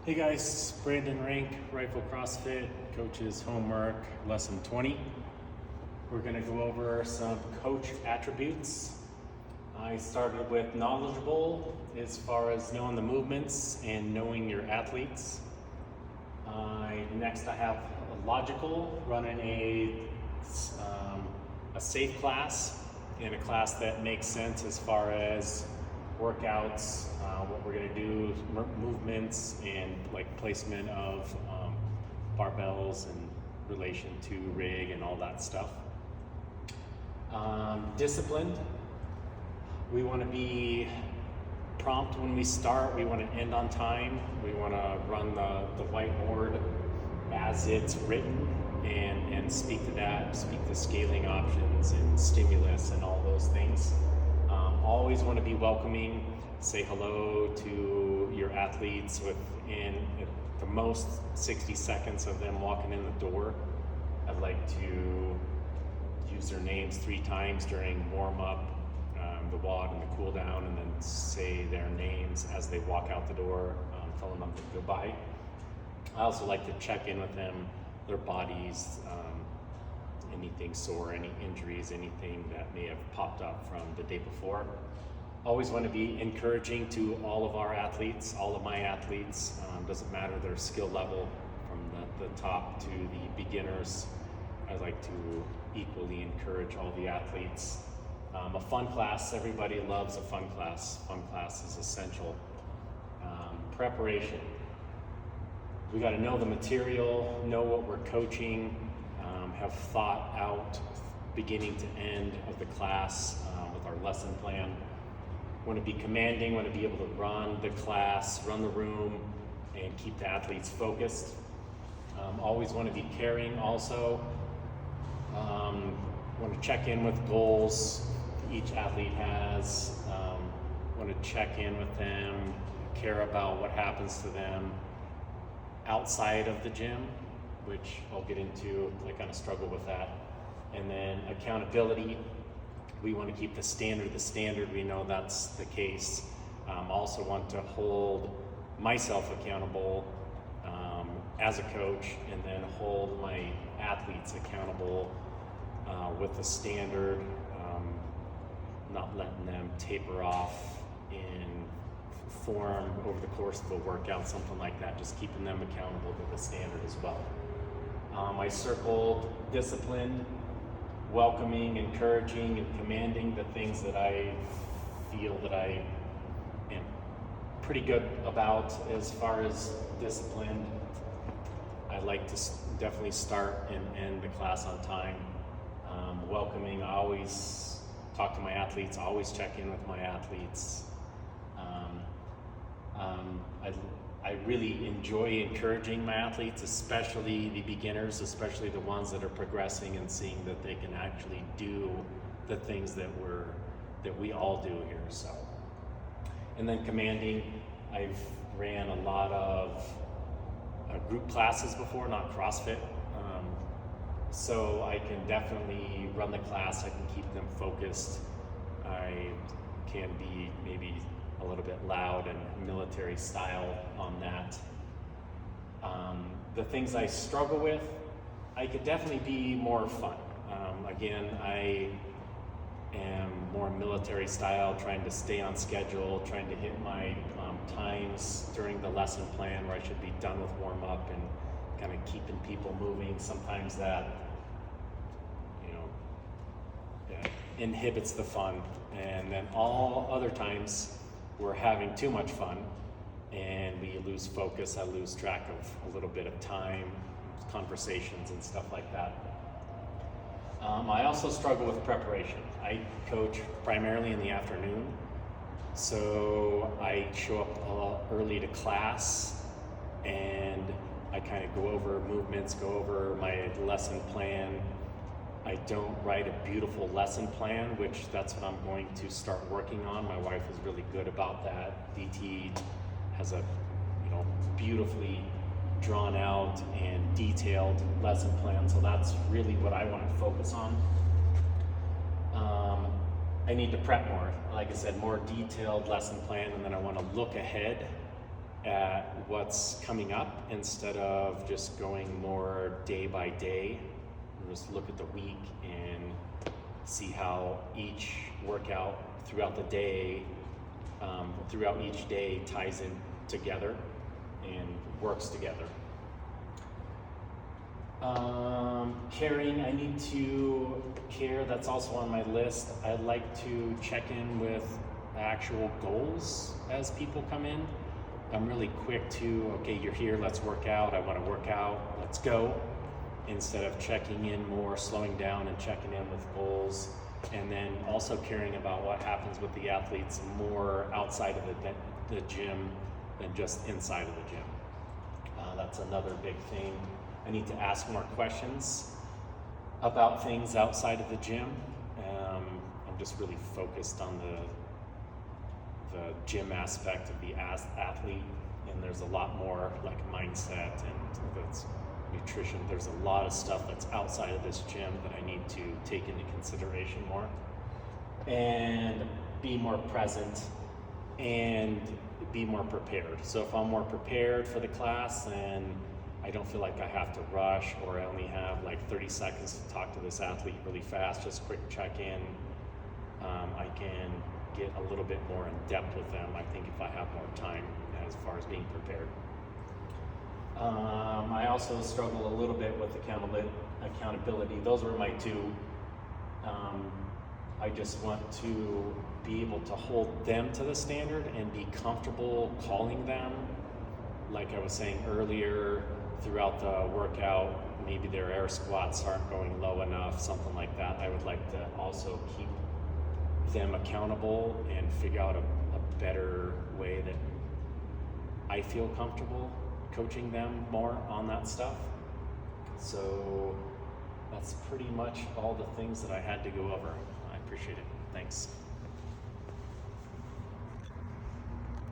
Hey guys, Brandon Renck, Rifle CrossFit, coach's homework, lesson 20. We're gonna go over some coach attributes. I started with knowledgeable as far as knowing the movements and knowing your athletes. Next I have logical, running a safe class and a class that makes sense as far as workouts, what we're going to do, movements, and like placement of barbells in relation to rig and all that stuff. Disciplined. We want to be prompt when we start. We want to end on time. We want to run the whiteboard as it's written and speak to that, speak to scaling options and stimulus and all those things. Always want to be welcoming, say hello to your athletes within at the most 60 seconds of them walking in the door. I'd like to use their names 3 times during warm-up, the WOD and the cool down, and then say their names as they walk out the door, telling them goodbye. I also like to check in with them, their bodies, anything sore, any injuries, anything that may have popped up from the day before. Always want to be encouraging to all of our athletes, all of my athletes. Doesn't matter their skill level, from the top to the beginners. I like to equally encourage all the athletes. A fun class, everybody loves a fun class. Fun class is essential. Preparation. We got to know the material, know what we're coaching, have thought out beginning to end of the class with our lesson plan. Want to be commanding, want to be able to run the class, run the room, and keep the athletes focused. Always want to be caring also. Want to check in with goals each athlete has. Want to check in with them, care about what happens to them outside of the gym, which I'll get into. I kind of struggle with that. And then accountability. We want to keep the standard. We know that's the case. Also want to hold myself accountable as a coach, and then hold my athletes accountable with the standard, not letting them taper off in form over the course of a workout, something like that, just keeping them accountable to the standard as well. I circled disciplined, welcoming, encouraging, and commanding, the things that I feel that I am pretty good about as far as disciplined. I like to definitely start and end the class on time. Welcoming, I always talk to my athletes, always check in with my athletes. I really enjoy encouraging my athletes, especially the beginners, especially the ones that are progressing and seeing that they can actually do the things that we all do here. So, and then commanding, I've ran a lot of group classes before, not CrossFit. So I can definitely run the class, I can keep them focused. I can be maybe a little bit loud and military style on that. The things I struggle with, I could definitely be more fun. Again, I am more military style, trying to stay on schedule, trying to hit my times during the lesson plan where I should be done with warm up and kind of keeping people moving. Sometimes that, inhibits the fun. And then all other times we're having too much fun and we lose focus. I lose track of a little bit of time, conversations and stuff like that. I also struggle with preparation. I coach primarily in the afternoon, so I show up a lot early to class and I kind of go over movements, go over my lesson plan. I don't write a beautiful lesson plan, which that's what I'm going to start working on. My wife is really good about that. DT has a beautifully drawn out and detailed lesson plan, so that's really what I want to focus on. I need to prep more. Like I said, more detailed lesson plan, and then I want to look ahead at what's coming up instead of just going more day by day. Just look at the week and see how each workout throughout the day, throughout each day ties in together and works together. Caring, I need to care, that's also on my list. I'd like to check in with actual goals as people come in. I'm really quick to, okay, you're here, let's work out, I want to work out, let's go. Instead of checking in more, slowing down and checking in with goals. And then also caring about what happens with the athletes more outside of the gym than just inside of the gym. That's another big thing. I need to ask more questions about things outside of the gym. I'm just really focused on the gym aspect of the athlete, and there's a lot more like mindset and that's nutrition. There's a lot of stuff that's outside of this gym that I need to take into consideration more and be more present and be more prepared. So if I'm more prepared for the class and I don't feel like I have to rush, or I only have like 30 seconds to talk to this athlete really fast, just quick check in, I can get a little bit more in depth with them, I think, if I have more time as far as being prepared. I also struggle a little bit with accountability. Those were my two. I just want to be able to hold them to the standard and be comfortable calling them. Like I was saying earlier, throughout the workout, maybe their air squats aren't going low enough, something like that. I would like to also keep them accountable and figure out a better way that I feel comfortable coaching them more on that stuff. So that's pretty much all the things that I had to go over. I appreciate it. Thanks.